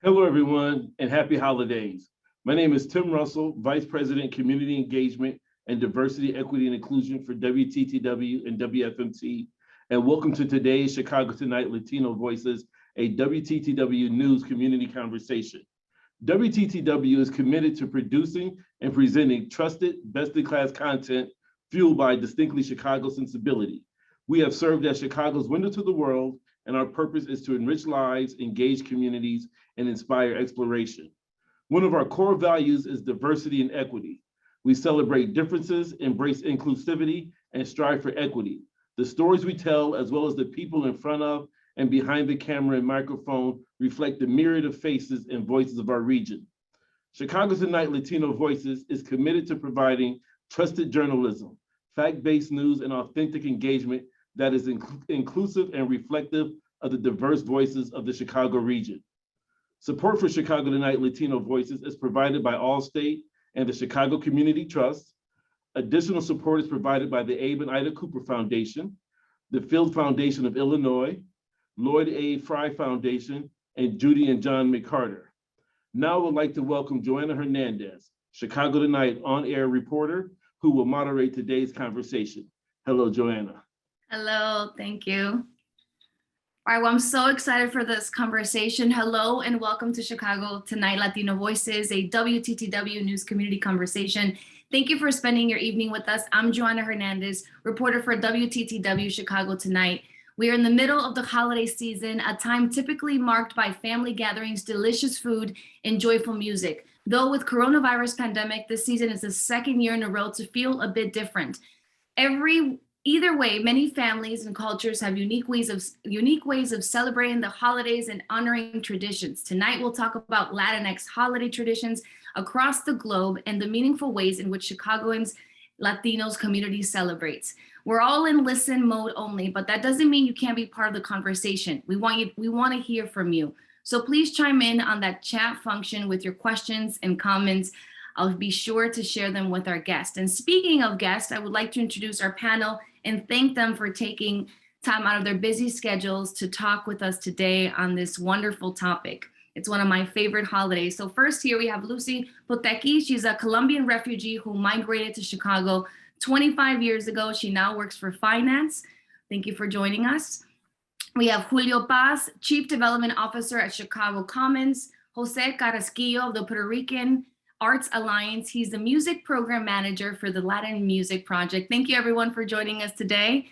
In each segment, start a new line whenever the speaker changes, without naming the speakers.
Hello, everyone, and happy holidays. My name is Tim Russell, Vice President, Community Engagement and Diversity, Equity, and Inclusion for WTTW and WFMT, and welcome to today's Chicago Tonight Latino Voices, a WTTW News community conversation. WTTW is committed to producing and presenting trusted, best-in-class content fueled by distinctly Chicago sensibility. We have served as Chicago's window to the world, and our purpose is to enrich lives, engage communities, and inspire exploration. One of our core values is diversity and equity. We celebrate differences, embrace inclusivity, and strive for equity. The stories we tell, as well as the people in front of and behind the camera and microphone, reflect the myriad of faces and voices of our region. Chicago Tonight Latino Voices is committed to providing trusted journalism, fact-based news, and authentic engagement that is inclusive and reflective of the diverse voices of the Chicago region. Support for Chicago Tonight Latino Voices is provided by Allstate and the Chicago Community Trust. Additional support is provided by the Abe and Ida Cooper Foundation, the Field Foundation of Illinois, Lloyd A. Fry Foundation, and Judy and John McCarter. Now I would like to welcome Joanna Hernandez, Chicago Tonight on-air reporter, who will moderate today's conversation. Hello, Joanna.
Hello, thank you. All right, well, I'm so excited for this conversation. Hello and welcome to Chicago Tonight Latino Voices, a WTTW News Community Conversation. Thank you for spending your evening with us. I'm Joanna Hernandez, reporter for WTTW Chicago Tonight. We are in the middle of the holiday season, a time typically marked by family gatherings, delicious food, and joyful music. Though with coronavirus pandemic, this season is the second year in a row to feel a bit different. Either way, many families and cultures have unique ways of celebrating the holidays and honoring traditions. Tonight, we'll talk about Latinx holiday traditions across the globe and the meaningful ways in which Chicagoans, Latinos community celebrates. We're all in listen mode only, but that doesn't mean you can't be part of the conversation. We want to hear from you. So please chime in on that chat function with your questions and comments. I'll be sure to share them with our guests. And speaking of guests, I would like to introduce our panel and thank them for taking time out of their busy schedules to talk with us today on this wonderful topic. It's one of my favorite holidays. So first here we have Lucy Potocki. She's a Colombian refugee who migrated to Chicago 25 years ago. She now works for finance. Thank you for joining us. We have Julio Paz, Chief Development Officer at Chicago Commons. Jose Carrasquillo of the Puerto Rican Arts Alliance. He's the music program manager for the Latin Music Project. Thank you everyone for joining us today.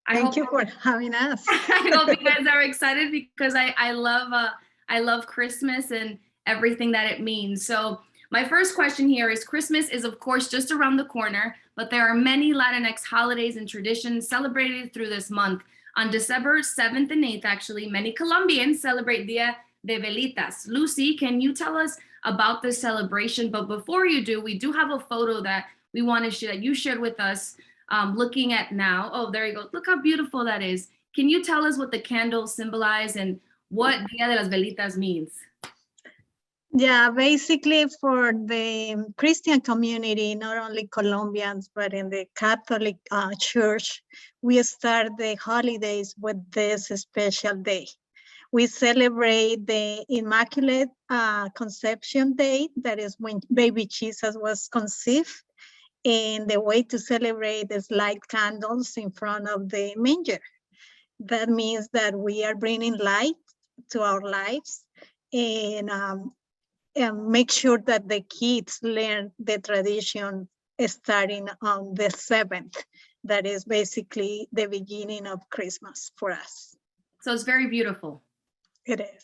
Thank you for having us.
I hope you guys are excited because I love Christmas and everything that it means. So my first question here is, Christmas is of course just around the corner, but there are many Latinx holidays and traditions celebrated through this month. On December 7th and 8th, actually, many Colombians celebrate Dia de Velitas. Lucy, can you tell us about this celebration? But before you do, we do have a photo that we want to share that you shared with us looking at now. Oh, there you go. Look how beautiful that is. Can you tell us what the candles symbolize and what Dia de las Velitas means?
Yeah, basically for the Christian community, not only Colombians, but in the Catholic Church, we start the holidays with this special day. We celebrate the Immaculate Conception Day, that is when baby Jesus was conceived. And the way to celebrate is light candles in front of the manger. That means that we are bringing light to our lives and make sure that the kids learn the tradition starting on the 7th. That is basically the beginning of Christmas for us.
So it's very beautiful.
It is.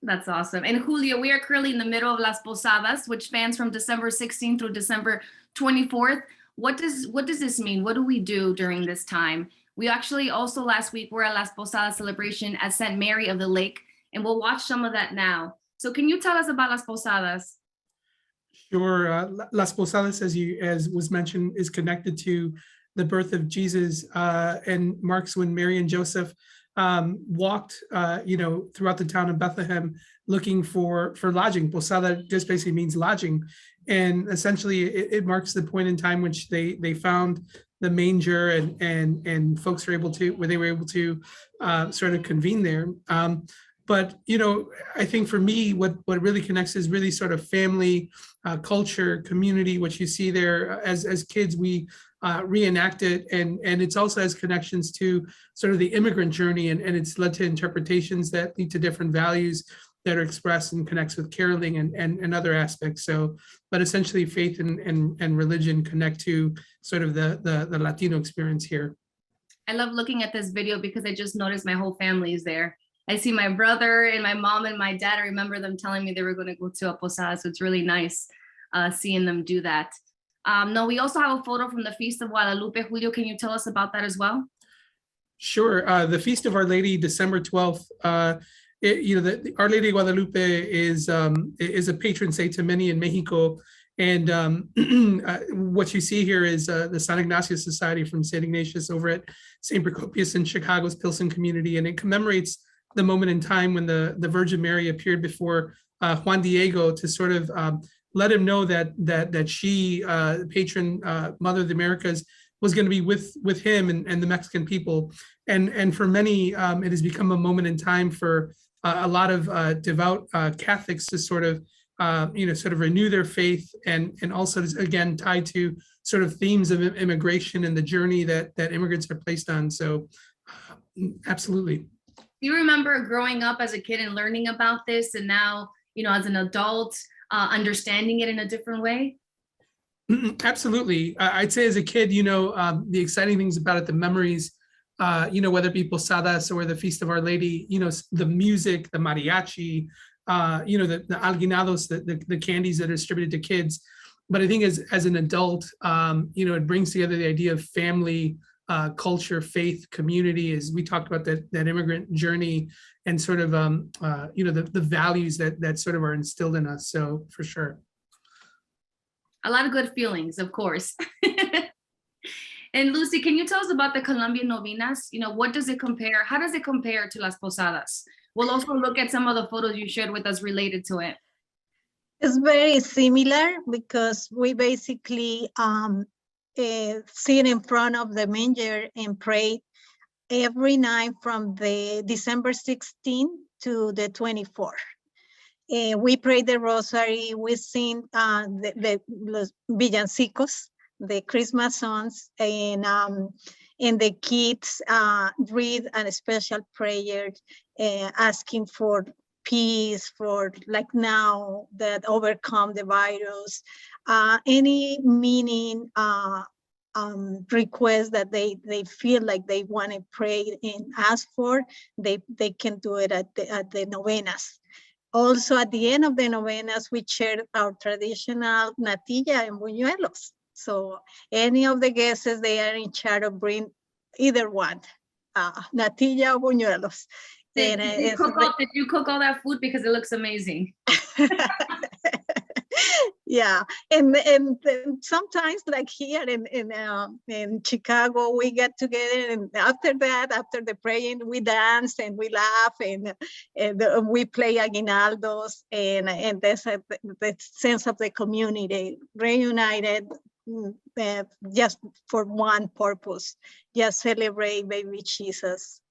That's awesome. And Julio, we are currently in the middle of Las Posadas, which spans from December 16th through December 24th. What does this mean? What do we do during this time? We actually also last week were at Las Posadas celebration at St. Mary of the Lake, and we'll watch some of that now. So can you tell us about Las Posadas?
Sure. Las Posadas, as was mentioned, is connected to the birth of Jesus and marks when Mary and Joseph walked, throughout the town of Bethlehem looking for lodging. Posada just basically means lodging, and essentially it marks the point in time which they found the manger and folks were able to sort of convene there. But, I think for me, what really connects is really sort of family, culture, community, what you see there. As kids, we reenact it, and it's also has connections to sort of the immigrant journey, and it's led to interpretations that lead to different values that are expressed and connects with caroling and other aspects. So, but essentially faith and religion connect to sort of the Latino experience here.
I love looking at this video because I just noticed my whole family is there. I see my brother and my mom and my dad. I remember them telling me they were going to go to a posada, so it's really nice seeing them do that. No, we also have a photo from the Feast of Guadalupe. Julio, can you tell us about that as well?
Sure. The Feast of Our Lady, December 12th. Our Lady of Guadalupe is a patron saint to many in Mexico. And what you see here is the San Ignacio Society from St. Ignatius over at St. Procopius in Chicago's Pilsen community. And it commemorates the moment in time when the Virgin Mary appeared before Juan Diego to sort of let him know that she, patron mother of the Americas, was going to be with him and the Mexican people. And for many, it has become a moment in time for a lot of devout Catholics to sort of renew their faith, and also again tied to sort of themes of immigration and the journey that immigrants are placed on. So absolutely.
Do you remember growing up as a kid and learning about this, and now, as an adult, understanding it in a different way?
Absolutely. I'd say as a kid, the exciting things about it, the memories, whether it be posadas or the Feast of Our Lady, the music, the mariachi, the alguinados, the candies that are distributed to kids. But I think as an adult, it brings together the idea of family, culture, faith, community, as we talked about that immigrant journey, and sort of, the values that sort of are instilled in us. So for sure.
A lot of good feelings, of course. And Lucy, can you tell us about the Colombian novenas? What does it compare? How does it compare to Las Posadas? We'll also look at some of the photos you shared with us related to it.
It's very similar because we basically sit in front of the manger and pray every night from the December 16th to the 24th. We pray the rosary, we sing los villancicos, the Christmas songs, and the kids read a special prayer asking for peace, for like now that overcome the virus, any meaning request that they feel like they want to pray and ask for, they can do it at the novenas. Also, at the end of the novenas, we share our traditional natilla and buñuelos. So any of the guests, they are in charge of bring either one, natilla or buñuelos.
Did you cook all that food? Because it looks amazing.
Yeah, and sometimes like here in Chicago, we get together, and after the praying, we dance and we laugh and we play aguinaldos, and there's the sense of the community reunited just for one purpose, just celebrate baby Jesus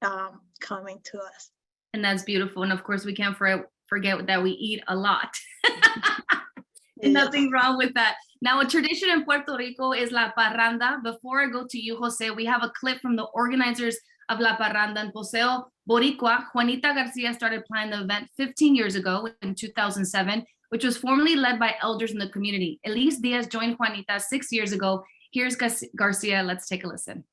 coming to us.
And that's beautiful. And of course, we can't forget that we eat a lot.
Yes.
Nothing wrong with that. Now, a tradition in Puerto Rico is La Parranda. Before I go to you, Jose, we have a clip from the organizers of La Parranda in Paseo Boricua. Juanita Garcia started planning the event 15 years ago in 2007, which was formerly led by elders in the community. Elise Diaz joined Juanita 6 years ago. Here's Garcia. Let's take a listen.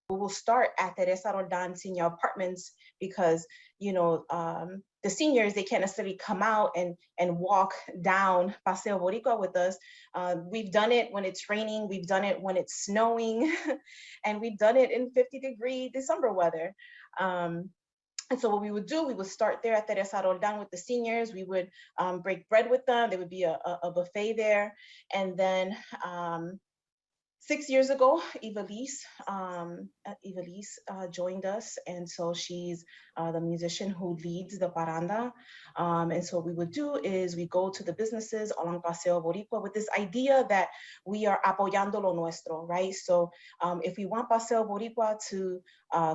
We'll start at Teresa Roldan Senior Apartments because, the seniors, they can't necessarily come out and walk down Paseo Boricua with us. We've done it when it's raining, we've done it when it's snowing, and we've done it in 50-degree December weather. And so what we would do, we would start there at Teresa Roldan with the seniors. We would break bread with them. There would be a buffet there. And then 6 years ago, Ivelisse joined us, and so she's the musician who leads the parranda. And so what we would do is we go to the businesses along Paseo Boricua with this idea that we are apoyando lo nuestro, right? So if we want Paseo Boricua to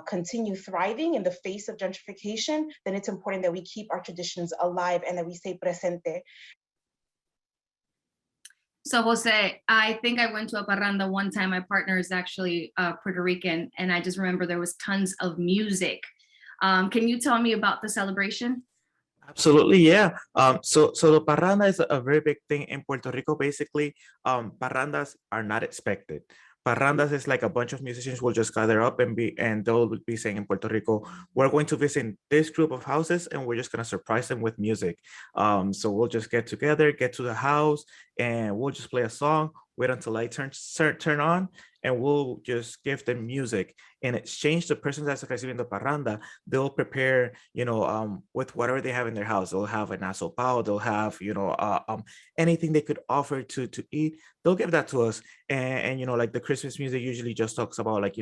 continue thriving in the face of gentrification, then it's important that we keep our traditions alive and that we stay presente.
So Jose, I think I went to a parranda one time. My partner is actually Puerto Rican, and I just remember there was tons of music. Can you tell me about the celebration?
Absolutely, yeah. So the parranda is a very big thing in Puerto Rico. Basically, parrandas are not expected. Parrandas is like a bunch of musicians will just gather up and they'll be saying in Puerto Rico, we're going to visit this group of houses and we're just gonna surprise them with music. So we'll just get together, get to the house, and we'll just play a song, wait until light turn on, and we'll just give them music. In exchange, the person that's receiving the parranda, they'll prepare, with whatever they have in their house. They'll have an asopao, they'll have, anything they could offer to eat. They'll give that to us. And like the Christmas music usually just talks about like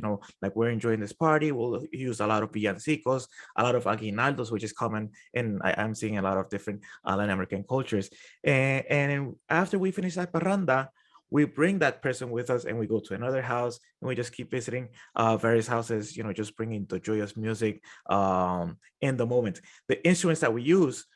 we're enjoying this party. We'll use a lot of villancicos, a lot of aguinaldos, which is common. And I'm seeing a lot of different Latin American cultures. And after we finish that parranda, we bring that person with us and we go to another house and we just keep visiting various houses, just bringing the joyous music in the moment. The instruments that we use,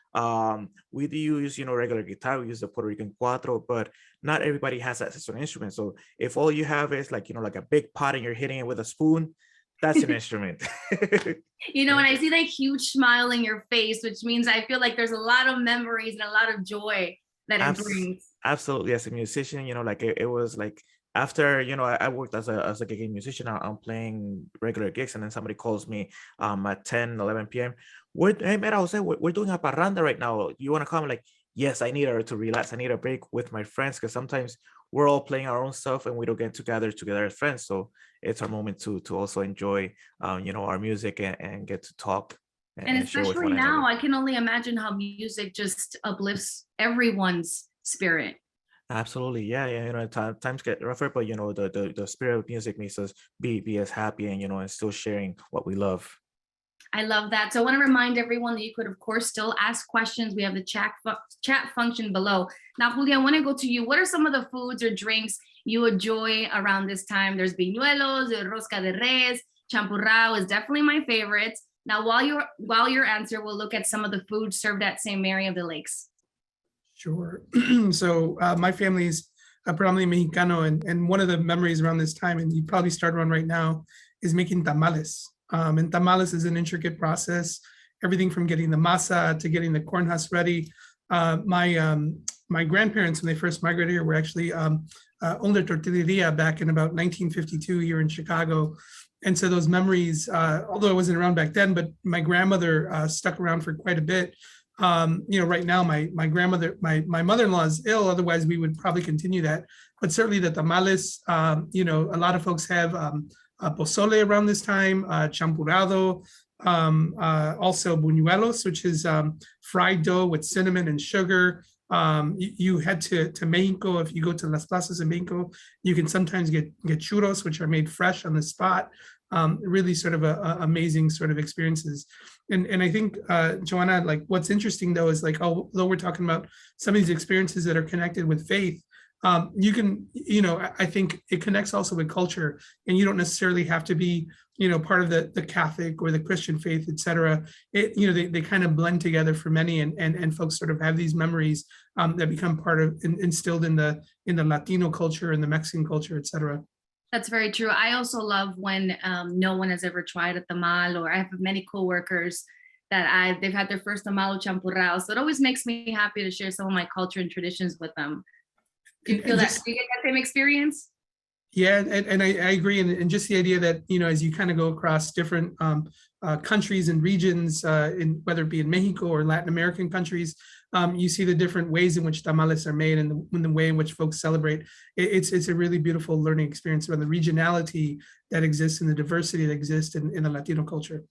we do use, regular guitar, we use the Puerto Rican cuatro, but not everybody has access to an instrument. So if all you have is like a big pot and you're hitting it with a spoon, that's an instrument.
And I see that huge smile in your face, which means I feel like there's a lot of memories and a lot of joy that it brings.
Absolutely. As a musician, it was like after, I worked as a gigging musician. I'm playing regular gigs, and then somebody calls me at 10, 11 p.m. Hey, mira, Jose, we're doing a parranda right now. You want to come? Like, yes, I need to relax. I need a break with my friends, because sometimes we're all playing our own stuff and we don't get together as friends. So it's our moment to also enjoy, our music and get to talk.
And especially now, I can only imagine how music just uplifts everyone's spirit.
Absolutely, yeah. Times get rougher, but the spirit of music makes us be as happy and still sharing what we love.
I love that. So I want to remind everyone that you could, of course, still ask questions. We have the chat function below. Now, Julio, I want to go to you. What are some of the foods or drinks you enjoy around this time? There's viñuelos, rosca de reyes, champurrado is definitely my favorite. Now, while your answer, we'll look at some of the food served at St. Mary of the Lakes.
Sure. So my family's predominantly Mexicano, and one of the memories around this time, and you probably start one right now, is making tamales. And tamales is an intricate process, everything from getting the masa to getting the corn husk ready. My grandparents, when they first migrated here, were actually owned a tortilleria back in about 1952 here in Chicago. And so those memories, although I wasn't around back then, but my grandmother stuck around for quite a bit. Right now, my grandmother, my mother-in-law is ill. Otherwise, we would probably continue that. But certainly the tamales, a lot of folks have pozole around this time, champurrado, also buñuelos, which is fried dough with cinnamon and sugar. You head to Mexico. If you go to Las Plazas in Mexico, you can sometimes get churros, which are made fresh on the spot. Really sort of amazing sort of experiences. And I think, Joanna, like what's interesting though is like, although we're talking about some of these experiences that are connected with faith, you can, I think it connects also with culture, and you don't necessarily have to be, part of the Catholic or the Christian faith, et cetera. They kind of blend together for many, and folks sort of have these memories that become part of, instilled in the Latino culture and the Mexican culture, et cetera.
That's very true. I also love when no one has ever tried a tamal, or I have many coworkers that they've had their first tamal or champurrado. So it always makes me happy to share some of my culture and traditions with them. Do you feel that? Do you get that same experience?
Yeah, and I agree. And just the idea that, as you kind of go across different countries and regions, whether it be in Mexico or Latin American countries, you see the different ways in which tamales are made, and the way in which folks celebrate. It's a really beautiful learning experience about the regionality that exists and the diversity that exists in the Latino culture.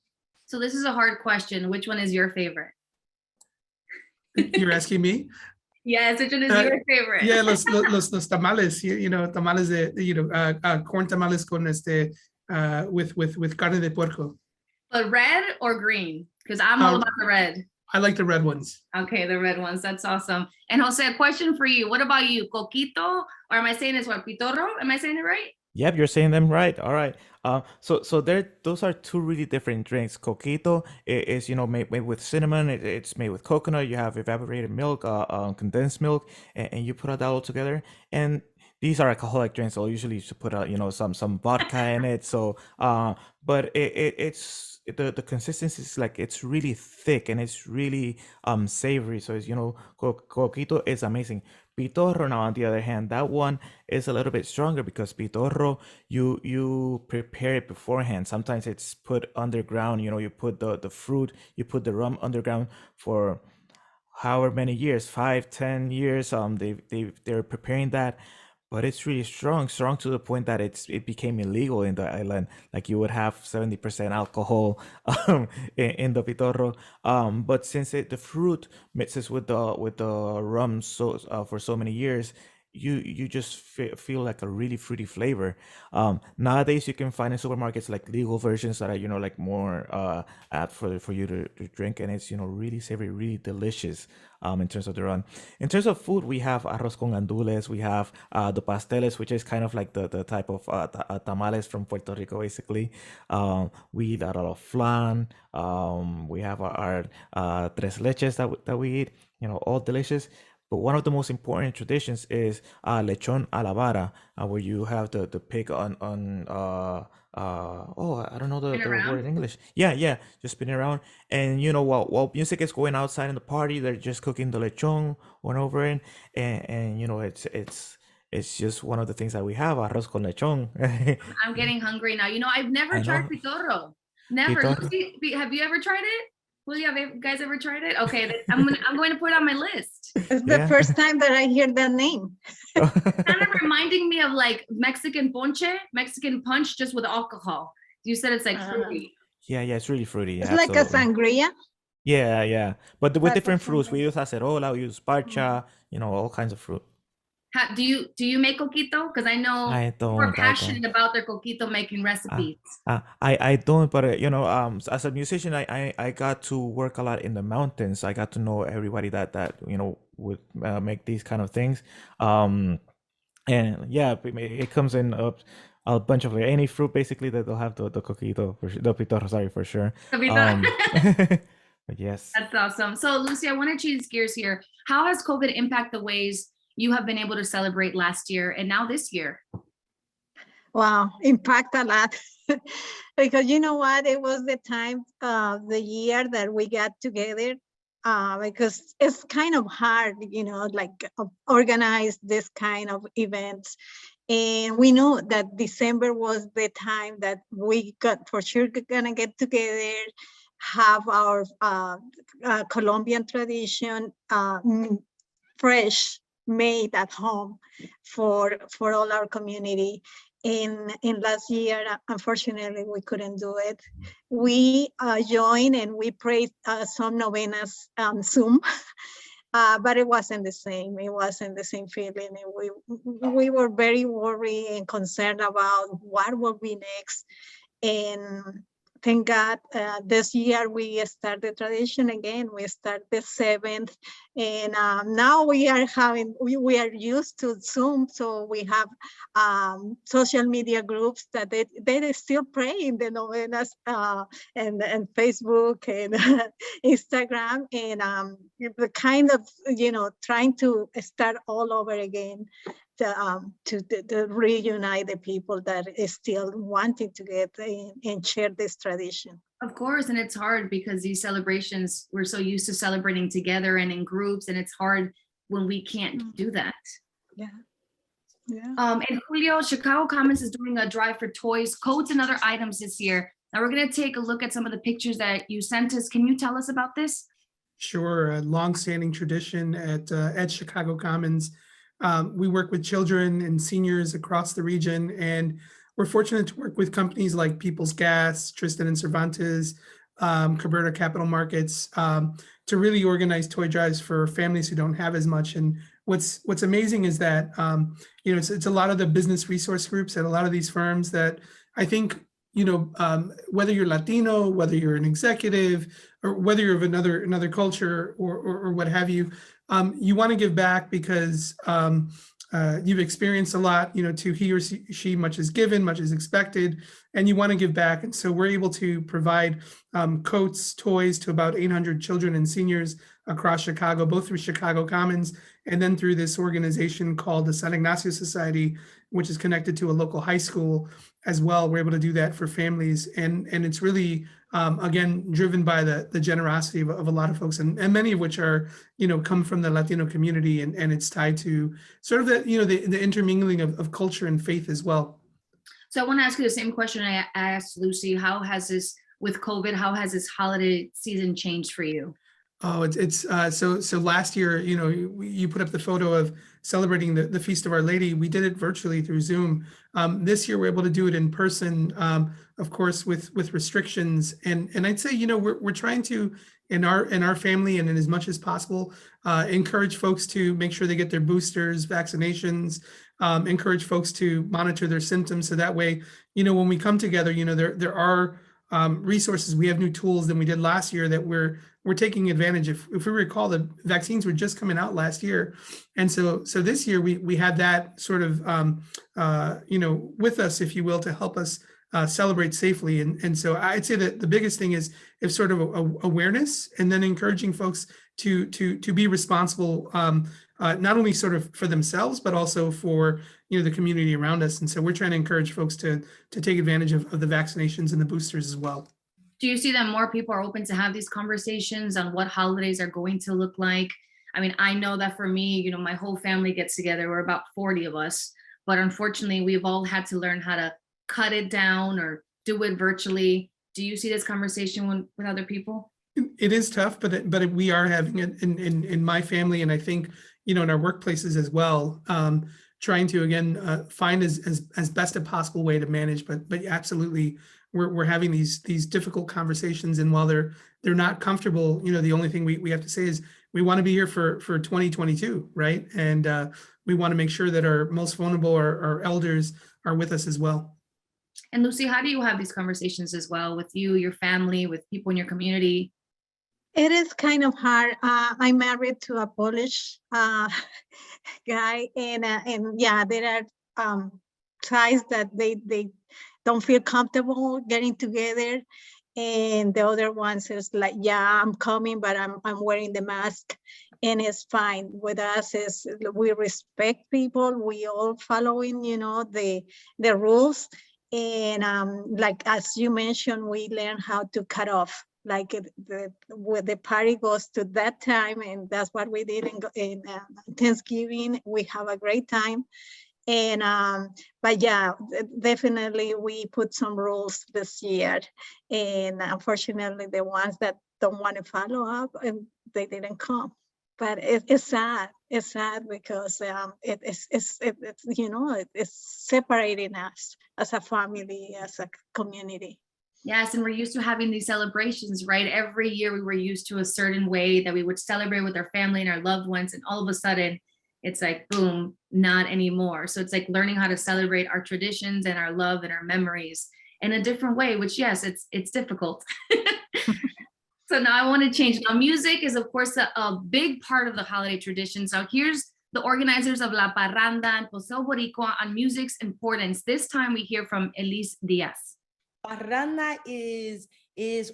So this is a hard question. Which one is your favorite?
You're asking me?
Yes, which one is your favorite?
Yeah, los tamales, you know, tamales corn tamales con with carne de puerco.
But red or green? Because I'm all about the red.
I like the red ones.
Okay, the red ones. That's awesome. And Jose, a question for you. What about you? Coquito? Or am I saying this what? Pitorro? Am I saying it right?
Yep, you're saying them right. All right. So those are two really different drinks. Coquito is made with cinnamon. It's made with coconut. You have evaporated milk, condensed milk, and you put that all together. And these are alcoholic drinks. So usually you should put some vodka in it. So but it's the consistency is like it's really thick and it's really savory. So it's Coquito is amazing. Pitorro, now on the other hand, that one is a little bit stronger because Pitorro, you prepare it beforehand. Sometimes it's put underground. You put the fruit, you put the rum underground for however many years, 5-10 years. They're preparing that, but it's really strong to the point that it became illegal in the island. Like you would have 70% alcohol in the Pitorro. But since the fruit mixes with the rum for so many years, you just feel like a really fruity flavor. Nowadays you can find in supermarkets like legal versions that are like more apt for you to drink, and it's really savory, really delicious. In terms of the rum. In terms of food, we have arroz con gandules, we have the pasteles, which is kind of like the type of tamales from Puerto Rico, basically. We eat a lot of flan. We have our tres leches that we eat, all delicious. But one of the most important traditions is lechon a la vara, where you have the pig on I don't know the word in English. Yeah, just spinning around. And while music is going outside in the party, they're just cooking the lechon one over it, and it's just one of the things that we have, arroz con lechon.
I'm getting hungry now. I've never tried pitorro. Never.
Pitorro.
Lucy, have you ever tried it? Julio, have you guys ever tried it? Okay, I'm going to put it on my list.
It's the first time that I hear that name.
Kind of reminding me of like Mexican punch, just with alcohol. You said it's like fruity.
Yeah, it's really fruity.
It's like a sangria.
Yeah. But with
Like
different
a
fruits, we
sangria.
use acerola, we use parcha, all kinds of fruit.
Do you make coquito? Because I know
I don't.
we're passionate about their coquito making recipes.
I don't, but as a musician, I got to work a lot in the mountains. I got to know everybody that would make these kind of things. And yeah, it comes in a bunch of any fruit basically that they'll have the coquito, the pitorro, sorry, for sure. But yes,
that's awesome. So Lucy, I want to change gears here. How has COVID impacted the ways you have been able to celebrate last year and now this year?
Wow, impact a lot. Because you know what, it was the time of the year that we got together, because it's kind of hard, organize this kind of events. And we know that December was the time that we got for sure gonna get together, have our Colombian tradition fresh, made at home for all our community. In last year, unfortunately, we couldn't do it. We joined and we prayed some novenas on Zoom, but it wasn't the same. It wasn't the same feeling. And we were very worried and concerned about what will be next. And thank God, this year we start the tradition again. We start the 7th, and now we are used to Zoom, so we have social media groups that they still pray in the novenas, and Facebook and Instagram, and the kind of trying to start all over again. To reunite the people that is still wanting to get and share this tradition.
Of course, and it's hard because these celebrations, we're so used to celebrating together and in groups, and it's hard when we can't do that.
Yeah.
And Julio, Chicago Commons is doing a drive for toys, coats, and other items this year. Now we're going to take a look at some of the pictures that you sent us. Can you tell us about this?
Sure, a long-standing tradition at Chicago Commons. We work with children and seniors across the region, and we're fortunate to work with companies like People's Gas, Tristan and Cervantes, Cabrera Capital Markets, to really organize toy drives for families who don't have as much. And what's amazing is that it's a lot of the business resource groups at a lot of these firms that I think whether you're Latino, whether you're an executive, or whether you're of another culture or what have you, you want to give back because you've experienced a lot, to he or she, much is given, much is expected, and you want to give back. And so we're able to provide coats, toys to about 800 children and seniors across Chicago, both through Chicago Commons and then through this organization called the San Ignacio Society, which is connected to a local high school as well. We're able to do that for families. And it's really, again, driven by the generosity of a lot of folks, and many of which are, come from the Latino community. And it's tied to sort of the intermingling of culture and faith as well.
So I want to ask you the same question I asked Lucy. How has this, with COVID, how has this holiday season changed for you?
Oh, so last year, you put up the photo of celebrating the Feast of Our Lady. We did it virtually through Zoom. This year, we're able to do it in person, of course, with restrictions. And I'd say, we're trying to, in our family and in as much as possible, encourage folks to make sure they get their boosters, vaccinations, encourage folks to monitor their symptoms. So that way, when we come together, there are resources. We have new tools than we did last year that we're taking advantage of. If we recall, the vaccines were just coming out last year. And so this year we had that sort of, with us, if you will, to help us celebrate safely. And so I'd say that the biggest thing is sort of awareness, and then encouraging folks to be responsible, not only sort of for themselves, but also for, the community around us. And so we're trying to encourage folks to take advantage of the vaccinations and the boosters as well.
Do you see that more people are open to have these conversations on what holidays are going to look like? I mean, I know that for me, my whole family gets together. We're about 40 of us, but unfortunately, we've all had to learn how to cut it down or do it virtually. Do you see this conversation with other people?
It is tough, but we are having it in my family, and I think, in our workplaces as well. Trying to, again, find as best a possible way to manage, but absolutely, we're having these difficult conversations, and while they're not comfortable, the only thing we have to say is we want to be here for 2022, right? And we want to make sure that our most vulnerable, our elders, are with us as well.
And Lucy, how do you have these conversations as well with you, your family, with people in your community?
It is kind of hard. I'm married to a Polish guy, and yeah, there are ties that they don't feel comfortable getting together, and the other ones is like, yeah, I'm coming, but I'm wearing the mask, and it's fine with us. Is we respect people, we all following, the rules, and like as you mentioned, we learn how to cut off. Like when the party goes to that time, and that's what we did in Thanksgiving. We have a great time, and but yeah, definitely we put some rules this year, and unfortunately, the ones that don't want to follow up, and they didn't come. But it's sad. It's sad because it's separating us as a family, as a community.
Yes, and we're used to having these celebrations, right? Every year we were used to a certain way that we would celebrate with our family and our loved ones, and all of a sudden it's like, boom, not anymore. So it's like learning how to celebrate our traditions and our love and our memories in a different way, which yes, it's difficult. So now I want to change. Now music is of course a big part of the holiday tradition. So here's the organizers of La Parranda and Paseo Boricua on music's importance. This time we hear from Elise Diaz.
Parranda is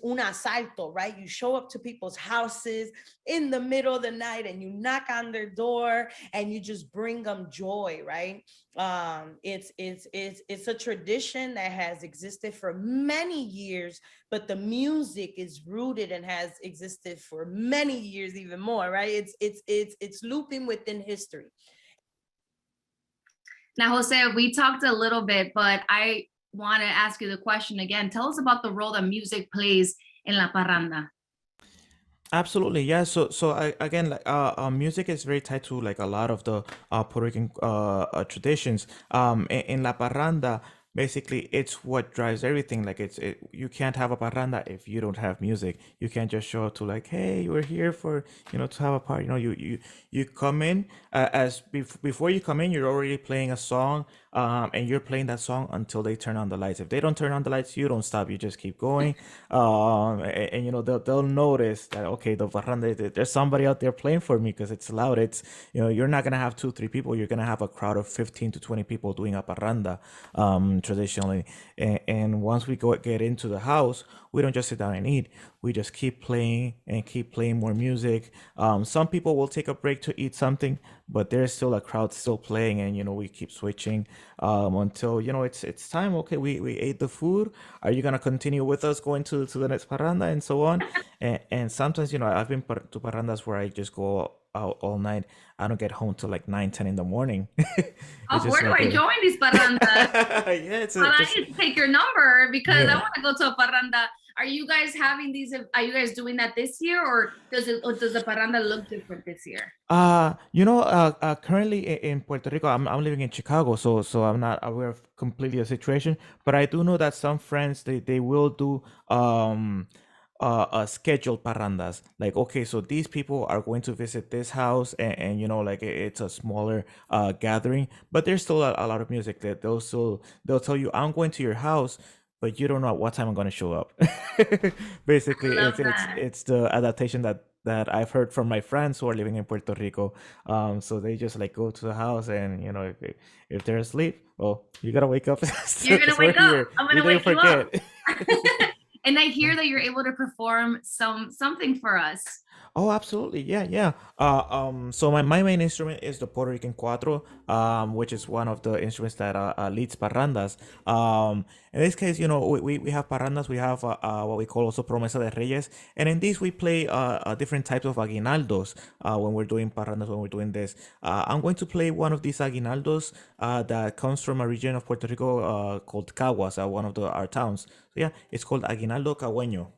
un asalto, right? You show up to people's houses in the middle of the night and you knock on their door and you just bring them joy, right? It's a tradition that has existed for many years, but the music is rooted and has existed for many years even more, right? It's looping within history.
Now, Jose, we talked a little bit, but I want to ask you the question again. Tell us about the role that music plays in La Parranda.
Absolutely, yeah. Again, like music is very tied to like a lot of the Puerto Rican traditions. In La Parranda, basically it's what drives everything. Like you can't have a parranda if you don't have music. You can't just show up to like, hey, we're here for, to have a party. You come in, before you come in, you're already playing a song, and you're playing that song until they turn on the lights. If they don't turn on the lights, you don't stop. You just keep going. And they'll notice that, okay, the parranda, there's somebody out there playing for me because it's loud. It's, you're not gonna have 2-3 people. You're gonna have a crowd of 15 to 20 people doing a parranda, traditionally. And once we get into the house, we don't just sit down and eat. We just keep playing and keep playing more music. Some people will take a break to eat something, but there's still a crowd still playing, and we keep switching, until it's time. Okay, we ate the food. Are you gonna continue with us going to the next parranda, and so on? And sometimes, I've been to parrandas where I just go out all night. I don't get home till like 9-10 in the morning.
Oh, where do I join these parrandas?
Yeah,
Well, I need to take your number because I
Yeah.
want to go to a parranda. Are you guys having these? Are you guys doing that this year, or does the parranda look different this year?
Currently in Puerto Rico, I'm living in Chicago, so I'm not aware of completely the situation. But I do know that some friends, they will do scheduled parrandas. Like, okay, so these people are going to visit this house, and like it's a smaller gathering, but there's still a lot of music that they'll tell you, I'm going to your house, but you don't know at what time I'm going to show up. Basically,
Love
it's
that.
it's the adaptation that I've heard from my friends who are living in Puerto Rico. So they just like go to the house, and if they're asleep, well, you gotta wake up.
You're gonna
'Cause we're
wake up.
here.
I'm
We
gonna
didn't
wake you up.
forget.
And I hear that you're able to perform something for us.
Oh, absolutely. Yeah, yeah. So my main instrument is the Puerto Rican cuatro, which is one of the instruments that leads parrandas. In this case, we have parrandas. We have what we call also Promesa de Reyes. And in these, we play different types of aguinaldos when we're doing parrandas, when we're doing this. I'm going to play one of these aguinaldos that comes from a region of Puerto Rico called Caguas, one of our towns. So yeah, it's called Aguinaldo Cagüeño.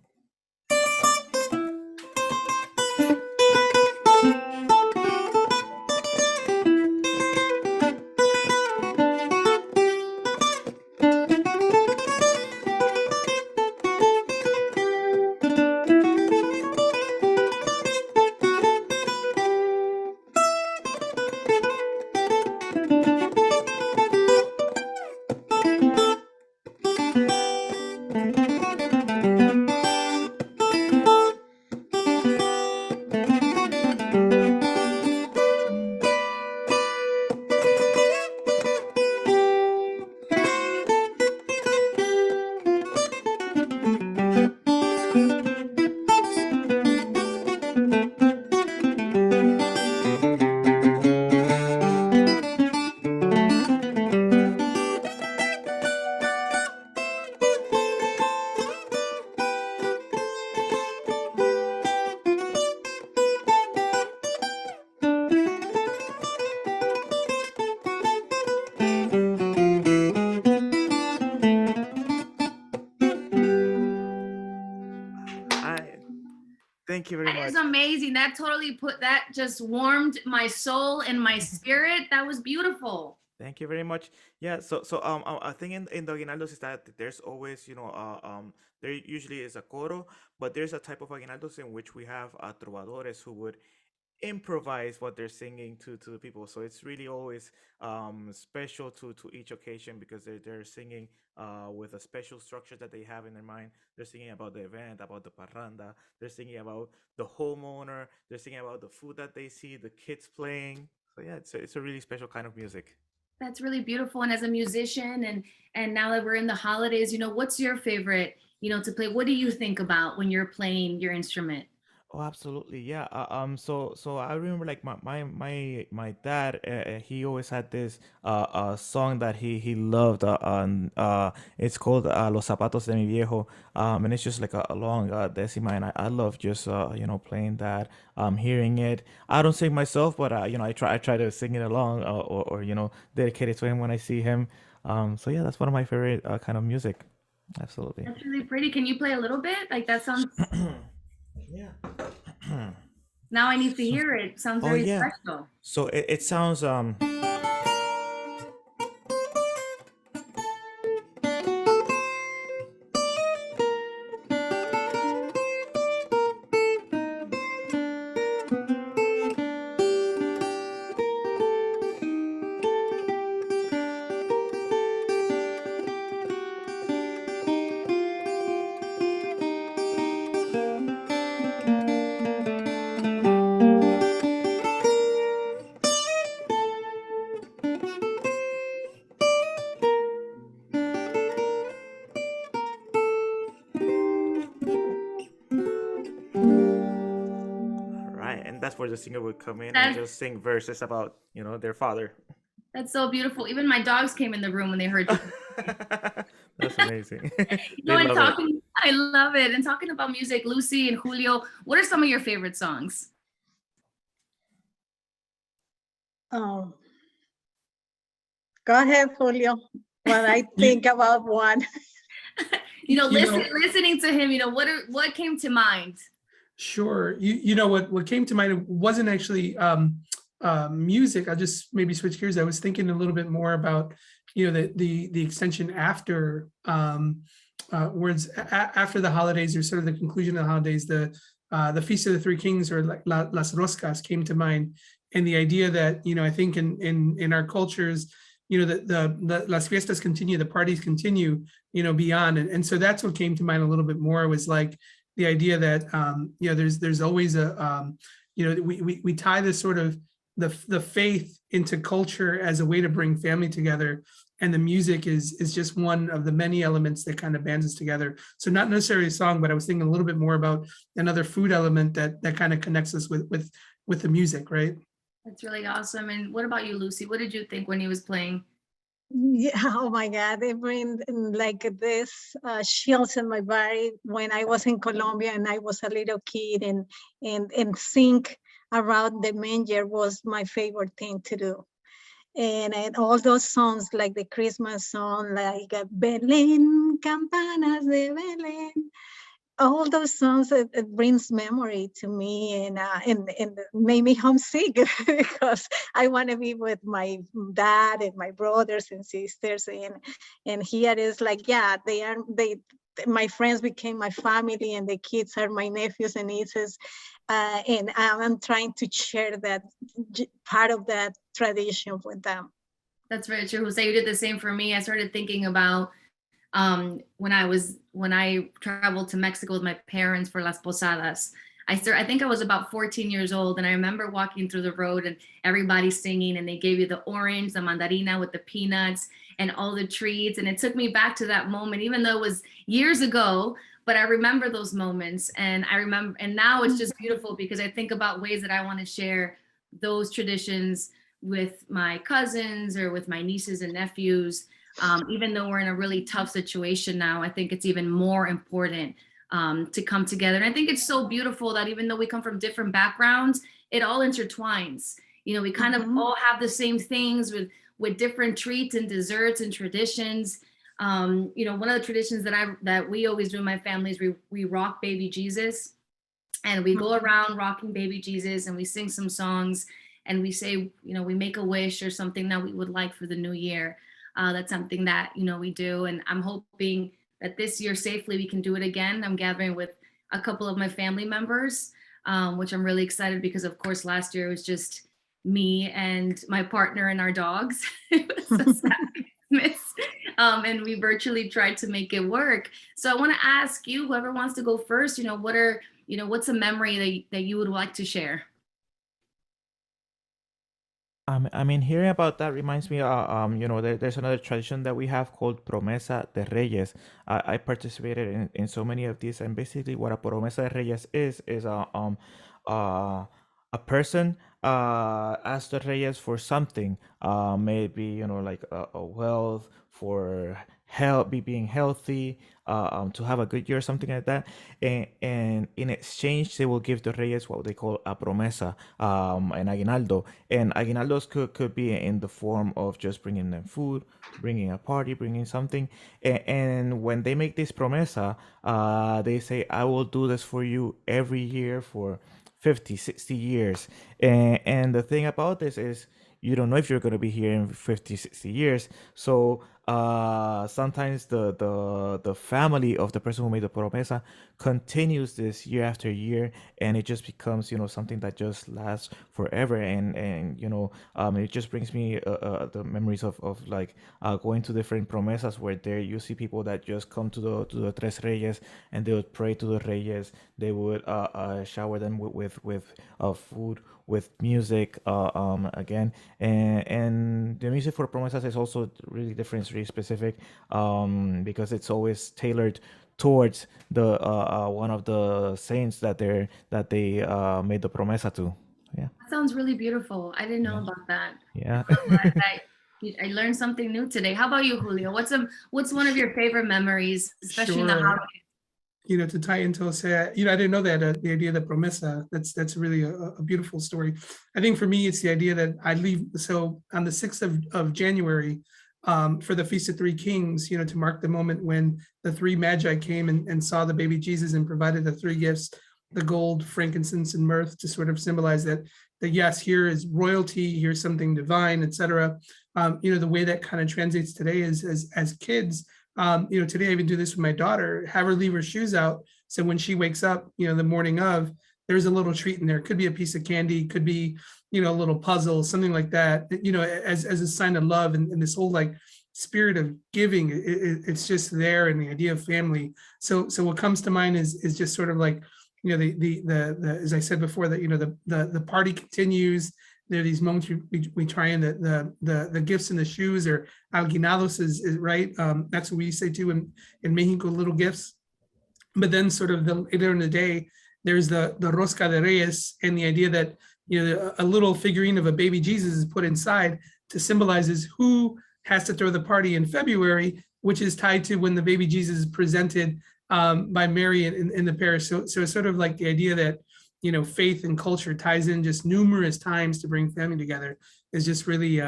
Thank you very
That is
much.
amazing. That just warmed my soul and my spirit. That was beautiful.
Thank you very much. Yeah, I think in the aguinaldos is that there's always, there usually is a coro, but there's a type of aguinaldos in which we have trovadores who would improvise what they're singing to the people. So it's really always special to each occasion because they're singing with a special structure that they have in their mind. They're singing about the event, about the parranda. They're singing about the homeowner. They're singing about the food that they see, the kids playing. So yeah, it's a really special kind of music.
That's really beautiful. And as a musician, and now that we're in the holidays, what's your favorite, to play? What do you think about when you're playing your instrument?
Oh, absolutely. Yeah. So I remember like my dad. He always had this song that he loved. It's called Los Zapatos de mi Viejo. And it's just like a long decima, and I love just playing that. Hearing it. I don't sing myself, but I try to sing it along, or dedicate it to him when I see him. So yeah, that's one of my favorite kind of music. Absolutely.
That's really pretty. Can you play a little bit? Like that sounds,
Yeah.
now I need to hear it. Sounds
Oh
very
yeah.
special.
So it sounds the singer would come in
That's-
and just sing verses about, their father.
That's so beautiful. Even my dogs came in the room when they heard you.
That's amazing.
You know,
They
and
love it.
I love it. And talking about music, Lucy and Julio, what are some of your favorite songs?
Oh, go ahead, Julio. While I think about one.
Listening to him, what came to mind?
Sure. You know what came to mind wasn't actually music. I'll just maybe switch gears. I was thinking a little bit more about the extension after words after the holidays, or sort of the conclusion of the holidays. The Feast of the Three Kings, or like Las Roscas, came to mind, and the idea that I think in our cultures, the las fiestas continue, the parties continue, beyond, and so that's what came to mind a little bit more, was like the idea that there's always a we tie this sort of the faith into culture as a way to bring family together, and the music is just one of the many elements that kind of bands us together. So not necessarily a song, but I was thinking a little bit more about another food element that kind of connects us with the music, right?
That's really awesome. And what about you, Lucy? What did you think when he was playing?
Yeah, oh my God, they bring like this chills in my body when I was in Colombia and I was a little kid, and sing around the manger was my favorite thing to do. And all those songs, like the Christmas song, like Belén, campanas de Belén, all those songs, it brings memory to me, and made me homesick because I want to be with my dad and my brothers and sisters, and here is like, yeah, my friends became my family, and the kids are my nephews and nieces, and I'm trying to share that part of that tradition with them.
That's very true. Jose, you did the same for me. I started thinking about when I traveled to Mexico with my parents for Las Posadas. I think I was about 14 years old, and I remember walking through the road and everybody singing, and they gave you the orange, the mandarina with the peanuts and all the treats. And it took me back to that moment, even though it was years ago, but I remember those moments. And now it's just beautiful because I think about ways that I want to share those traditions with my cousins or with my nieces and nephews. Even though we're in a really tough situation now, I think it's even more important to come together. And I think it's so beautiful that even though we come from different backgrounds, it all intertwines. We kind of all have the same things with different treats and desserts and traditions. One of the traditions that we always do in my family is we rock baby Jesus, and we go around rocking baby Jesus, and we sing some songs, and we say, we make a wish or something that we would like for the new year. That's something that, we do. And I'm hoping that this year safely we can do it again. I'm gathering with a couple of my family members, which I'm really excited because, of course, last year it was just me and my partner and our dogs. It was a sad Christmas. And we virtually tried to make it work. So I want to ask you, whoever wants to go first, what's a memory that you would like to share?
Hearing about that reminds me, there's another tradition that we have called Promesa de Reyes. I participated in so many of these, and basically what a Promesa de Reyes is a person asks the Reyes for something, maybe, like a wealth, for being healthy, to have a good year, something like that. And in exchange, they will give the Reyes what they call a promesa, an aguinaldo. And aguinaldos could be in the form of just bringing them food, bringing a party, bringing something. And when they make this promesa, they say, I will do this for you every year for 50, 60 years. And the thing about this is, you don't know if you're going to be here in 50, 60 years. So sometimes the family of the person who made the promesa continues this year after year, and it just becomes, something that just lasts forever. And it just brings me the memories of like going to different promesas, where there you see people that just come to the Tres Reyes, and they would pray to the Reyes. They would shower them with food, with music, again, and the music for promesas is also really different. It's really specific, because it's always tailored towards the one of the saints that they made the promesa to. Yeah.
That sounds really beautiful. I didn't know
Yeah.
about that.
Yeah.
I learned something new today. How about you, Julio? What's one of your favorite memories, especially in the
Sure.
holidays?
To tie into Jose, I didn't know that the idea of the promesa, that's really a beautiful story. I think for me, it's the idea that I leave. So on the 6th of January, for the Feast of Three Kings, to mark the moment when the three magi came and saw the baby Jesus and provided the three gifts, the gold, frankincense, and myrrh, to sort of symbolize that yes, here is royalty, here's something divine, etc. The way that kind of translates today is as kids. Today I even do this with my daughter, have her leave her shoes out. So when she wakes up, the morning of, there's a little treat in there. Could be a piece of candy, could be, a little puzzle, something like that, as a sign of love and this whole like spirit of giving. It's just there, and the idea of family. So what comes to mind is just sort of like, the as I said before, that, the party continues. There are these moments we try, and the gifts in the shoes, or alguinados is right. That's what we say too in Mexico, little gifts. But then sort of later in the day, there's the rosca de Reyes, and the idea that, a little figurine of a baby Jesus is put inside to symbolizes who has to throw the party in February, which is tied to when the baby Jesus is presented by Mary in the parish. So it's sort of like the idea that, faith and culture ties in just numerous times to bring family together, is just really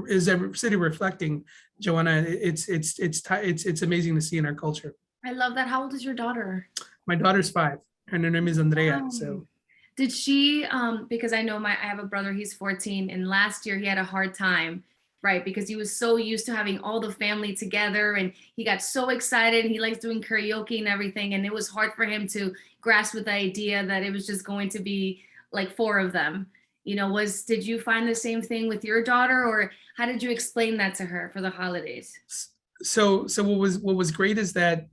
is every city reflecting, Joanna. It's amazing to see in our culture.
I love that. How old is your daughter?
My daughter's 5, and her name is Andrea.
Wow.
So
Did she, because I know I have a brother, he's 14, and last year he had a hard time, right? Because he was so used to having all the family together, and he got so excited, and he likes doing karaoke and everything. And it was hard for him to grasp with the idea that it was just going to be like 4 of them. Did you find the same thing with your daughter, or how did you explain that to her for the holidays?
So what was great is that,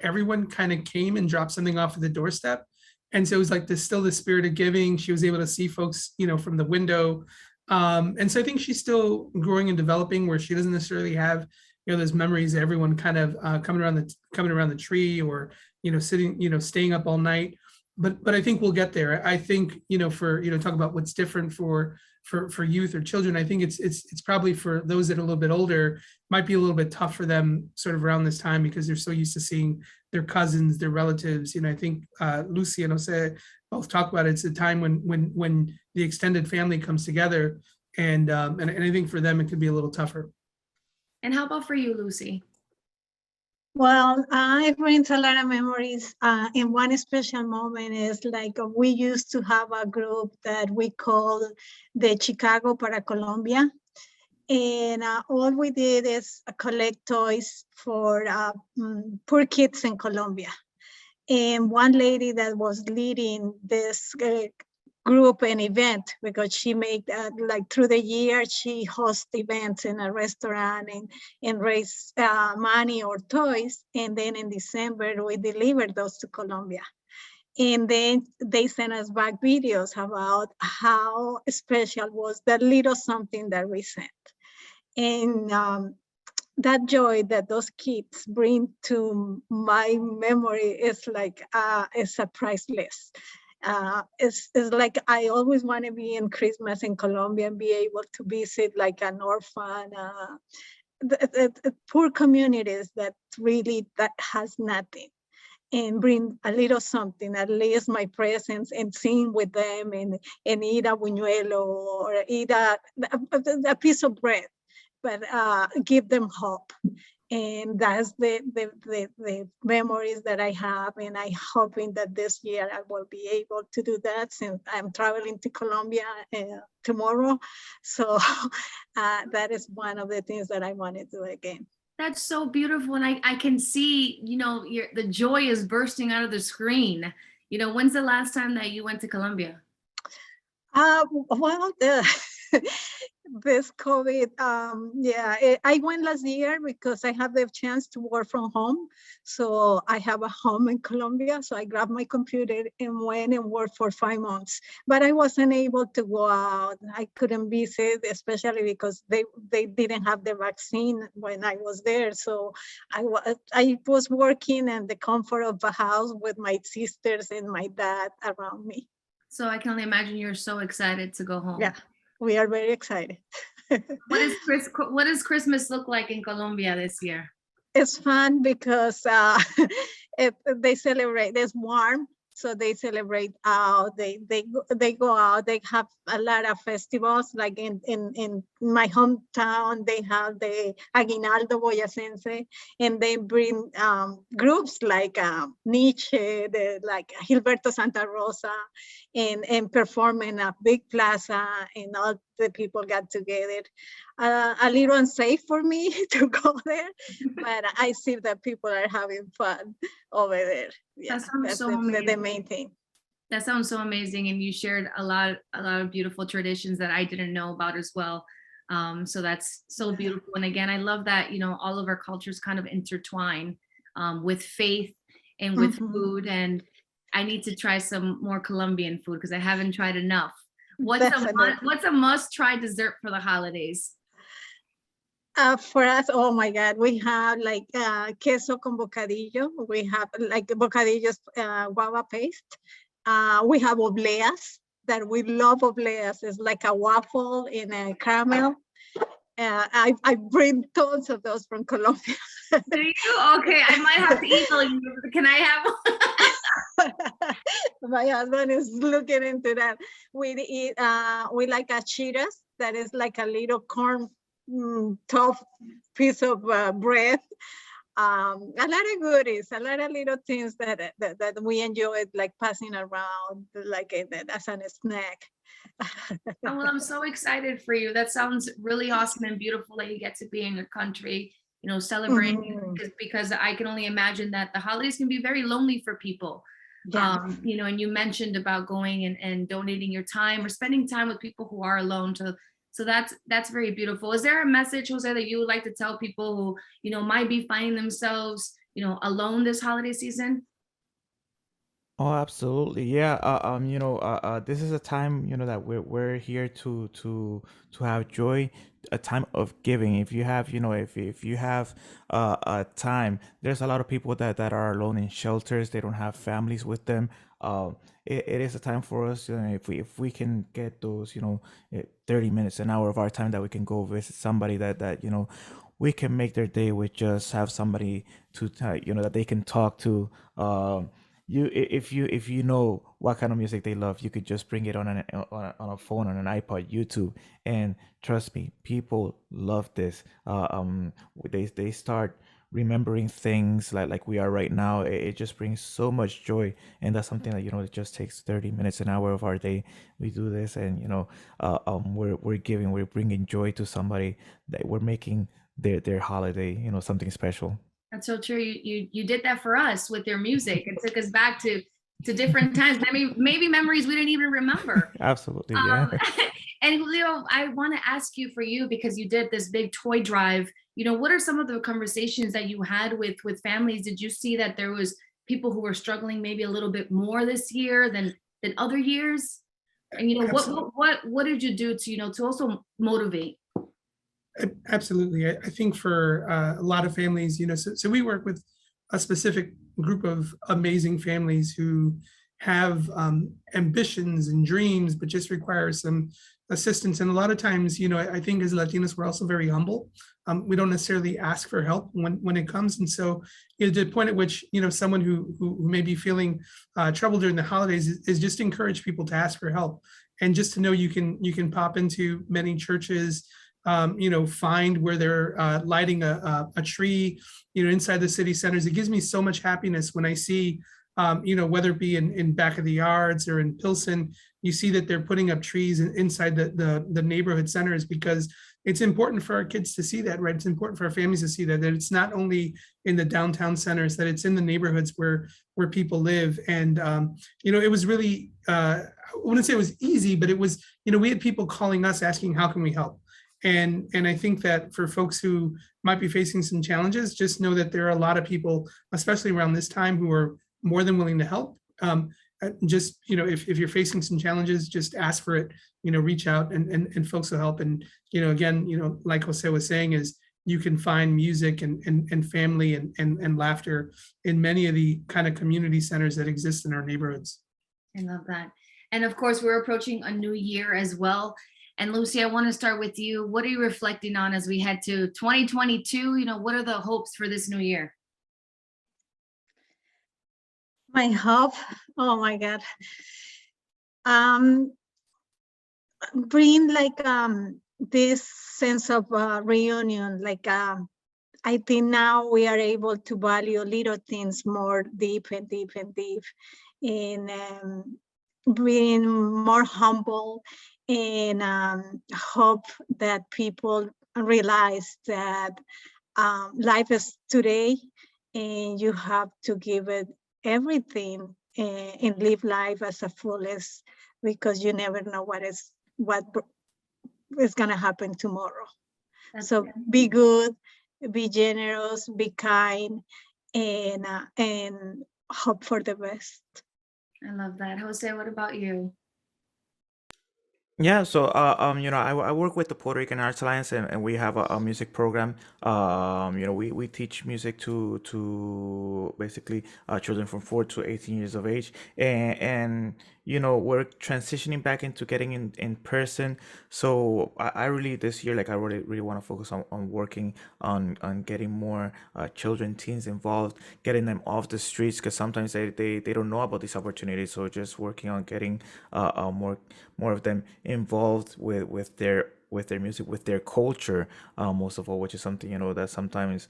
everyone kind of came and dropped something off at the doorstep. And so it was like still the spirit of giving. She was able to see folks, from the window. And so I think she's still growing and developing, where she doesn't necessarily have, those memories of everyone kind of coming around the tree, or, sitting, staying up all night. But I think we'll get there. I think, for, talk about what's different for youth or children. I think it's probably for those that are a little bit older, might be a little bit tough for them sort of around this time, because they're so used to seeing their cousins, their relatives. I think Lucy and Jose both talk about it. It's a time when the extended family comes together, and I think for them it could be a little tougher.
And how about for you, Lucy?
Well, I brings a lot of memories. And one special moment is like we used to have a group that we called the Chicago para Colombia. And all we did is collect toys for poor kids in Colombia. And one lady that was leading this group and event, because she made like through the year, she hosts events in a restaurant and raise money or toys. And then in December, we delivered those to Colombia. And then they sent us back videos about how special was that little something that we sent. And that joy that those kids bring to my memory is like, it's a priceless. It's like I always want to be in Christmas in Colombia and be able to visit like an orphan, the poor communities that really that has nothing, and bring a little something, at least my presence, and sing with them, and eat a buñuelo or eat a piece of bread, but give them hope. And that's the memories that I have, and I'm hoping that this year I will be able to do that, since I'm traveling to Colombia tomorrow. So that is one of the things that I want to do again.
That's so beautiful. And I can see, the joy is bursting out of the screen. When's the last time that you went to Colombia?
Well, this COVID, I went last year because I had the chance to work from home. So I have a home in Colombia. So I grabbed my computer and went and worked for 5 months. But I wasn't able to go out. I couldn't visit, especially because they didn't have the vaccine when I was there. So I was working in the comfort of the house with my sisters and my dad around me.
So I can only imagine you're so excited to go home.
Yeah, we are very excited.
What does Christmas look like in Colombia this year?
It's fun because they celebrate. It's warm, so they celebrate out. They go out. They have a lot of festivals. Like in my hometown, they have the Aguinaldo Boyacense, and they bring groups like Nietzsche, like Gilberto Santa Rosa, and perform in a big plaza, and all the people got together. A little unsafe for me to go there, but I see that people are having fun over there. Yeah,
sounds
that's
so
the
amazing.
main thing.
That sounds so amazing, and you shared a lot of beautiful traditions that I didn't know about as well. So that's so beautiful. And again, I love that, you know, all of our cultures kind of intertwine with faith and with food. And I need to try some more Colombian food because I haven't tried enough. What's a must-try dessert for the holidays?
For us, oh my God, we have like queso con bocadillo. We have like bocadillos, guava paste. We have obleas that we love obleas. It's like a waffle in a caramel. I bring tons of those from Colombia.
Do you? Okay, I might have to email you. Can I have one?
My husband is looking into that. We eat, we like achiras. That is like a little corn tough piece of bread. A lot of goodies, a lot of little things that we enjoy, like passing around, like as a snack.
Well, I'm so excited for you. That sounds really awesome and beautiful that you get to be in your country, you know, celebrating, because I can only imagine that the holidays can be very lonely for people.
Yeah.
You know, and you mentioned about going and donating your time or spending time with people who are alone. So that's very beautiful. Is there a message, Jose, that you would like to tell people who, you know, might be finding themselves, you know, alone this holiday season?
Oh, absolutely. Yeah. This is a time, that we're here to have joy, a time of giving. If you have, if you have a time, there's a lot of people that are alone in shelters. They don't have families with them. It is a time for us, if we can get those, 30 minutes, an hour of our time that we can go visit somebody that we can make their day with, just have somebody to, that they can talk to. If you know what kind of music they love, you could just bring it on a phone, on an iPod, YouTube, and trust me, people love this. They start remembering things like we are right now. It just brings so much joy, and that's something that it just takes 30 minutes, an hour of our day. We do this, and we're bringing joy to somebody, that we're making their holiday, something special.
That's so true. You did that for us with your music. It took us back to different times. Maybe memories we didn't even remember.
Absolutely, yeah.
And Julio, I want to ask you, for you, because you did this big toy drive, what are some of the conversations that you had with families? Did you see that there was people who were struggling maybe a little bit more this year than other years? And what did you do to also motivate?
Absolutely. I think for a lot of families, so we work with a specific group of amazing families who have ambitions and dreams, but just require some assistance. And a lot of times, I think as Latinos, we're also very humble. We don't necessarily ask for help when it comes. And so to the point at which, someone who may be feeling trouble during the holidays is just encourage people to ask for help. And just to know you can pop into many churches, find where they're lighting a tree, inside the city centers. It gives me so much happiness when I see, whether it be in back of the yards or in Pilsen, you see that they're putting up trees inside the neighborhood centers, because it's important for our kids to see that, right? It's important for our families to see that it's not only in the downtown centers, that it's in the neighborhoods where people live. And, it was really, I wouldn't say it was easy, but it was, we had people calling us asking, how can we help? And I think that for folks who might be facing some challenges, just know that there are a lot of people, especially around this time, who are more than willing to help. Just, if you're facing some challenges, just ask for it, reach out and folks will help. And, again, like Jose was saying, is you can find music and family and laughter in many of the kind of community centers that exist in our neighborhoods.
I love that. And of course, we're approaching a new year as well. And Lucy, I want to start with you. What are you reflecting on as we head to 2022? You know, what are the hopes for this new year?
My hope, oh my God. Bring like this sense of reunion, like I think now we are able to value little things more deep and deep and deep, and being more humble, and hope that people realize that life is today, and you have to give it everything and live life as a fullest, because you never know what is gonna happen tomorrow. So be good, be generous, be kind, and hope for the best.
I love that. Jose, what about you?
Yeah, so you know, I work with the Puerto Rican Arts Alliance, and we have a music program. You know, we teach music to basically children from 4 to 18 years of age, and you know, we're transitioning back into getting in person. So I really this year, like I really want to focus on working on getting more children, teens involved, getting them off the streets, because sometimes they don't know about these opportunities. So just working on getting more of them involved with their music, with their culture, most of all, which is something, you know, that sometimes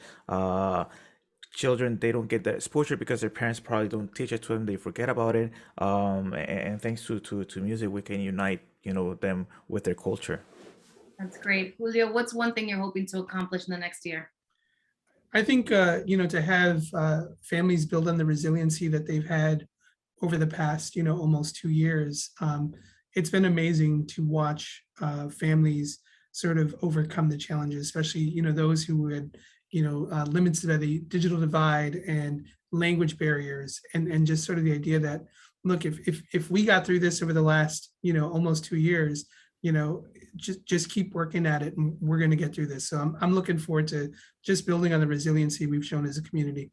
children, they don't get that exposure because their parents probably don't teach it to them, they forget about it, and thanks to music, we can unite, you know, them with their culture.
That's great. Julio, what's one thing you're hoping to accomplish in the next year?
I think, you know, to have families build on the resiliency that they've had over the past, you know, almost 2 years. It's been amazing to watch families sort of overcome the challenges, especially, you know, those who had, you know, limits by the digital divide and language barriers, and just sort of the idea that, look, if we got through this over the last, you know, almost 2 years, you know, just keep working at it, and we're going to get through this. So I'm looking forward to just building on the resiliency we've shown as a community.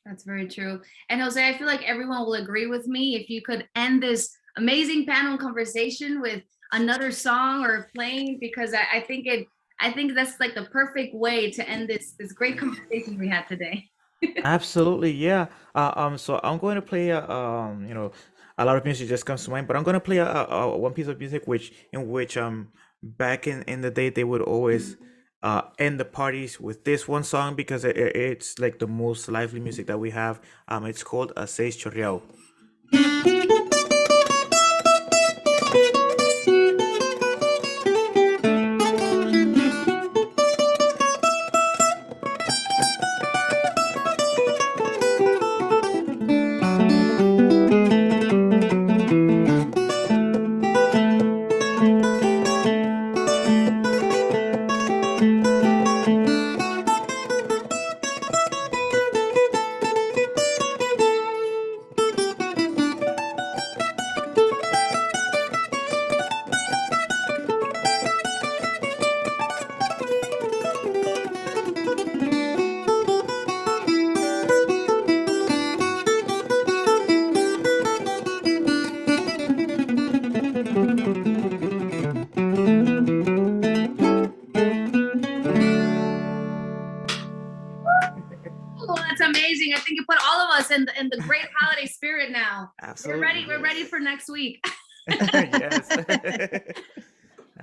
That's very true. And Jose, I feel like everyone will agree with me. If you could end this amazing panel conversation with another song or playing, because I think that's like the perfect way to end this great conversation we had today.
Absolutely, yeah. So I'm going to play you know, a lot of music just comes to mind, but I'm going to play one piece of music which back in the day they would always end the parties with this one song, because it's like the most lively music that we have. It's called Seis Chorreado.
Oh, that's amazing. I think you put all of us in the great holiday spirit now.
Absolutely.
We're ready for next week.
Yes.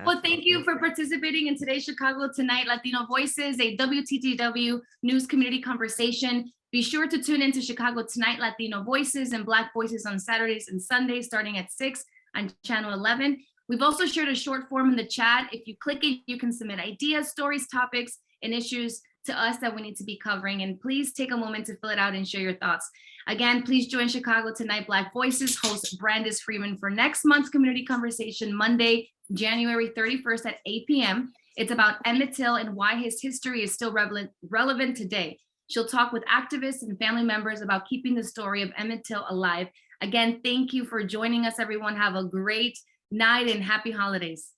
Well, thank you for participating in today's Chicago Tonight Latino Voices, a WTTW news community conversation. Be sure to tune into Chicago Tonight Latino Voices and Black Voices on Saturdays and Sundays starting at 6 on channel 11. We've also shared a short form in the chat. If you click it, you can submit ideas, stories, topics, and issues to us that we need to be covering. And please take a moment to fill it out and share your thoughts. Again, please join Chicago Tonight Black Voices host Brandis Freeman for next month's community conversation, Monday, January 31st at 8 p.m. It's about Emmett Till and why his history is still relevant today. She'll talk with activists and family members about keeping the story of Emmett Till alive. Again, thank you for joining us, everyone. Have a great night and happy holidays.